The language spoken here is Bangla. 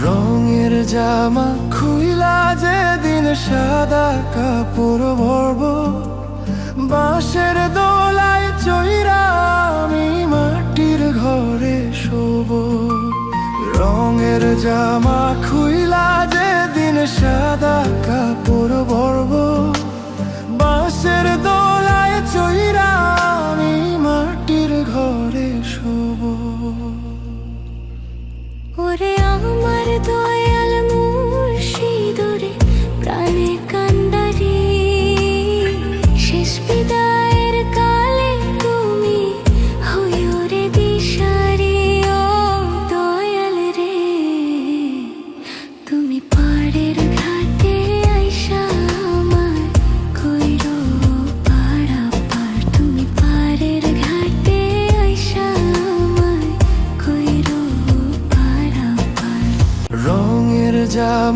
রঙের জামা খুইলা যেদিন সাদা কাপড় ভরব, বাঁশের দোলায় চইরা আমি মাটির ঘরে শোব। রঙের জামা খুইলা যেদিন সাদা কাপড় ভরব, বাঁশের দোলায় চইরা আমি মাটির ঘরে শোব। ওরে আমার দয়াল মুর্শিদ রে, প্রাণে কান্দারি, শেষ বিদায়ের কালে তুমি হইও রে দিশারি। ও দয়াল রে, তুমি পাড়ের ঘাটে আইসা আমার কইরো পারাপার। তুমি পাড়ের ঘাটে আইসা আমার কইরো পারাপার। রঙের জামা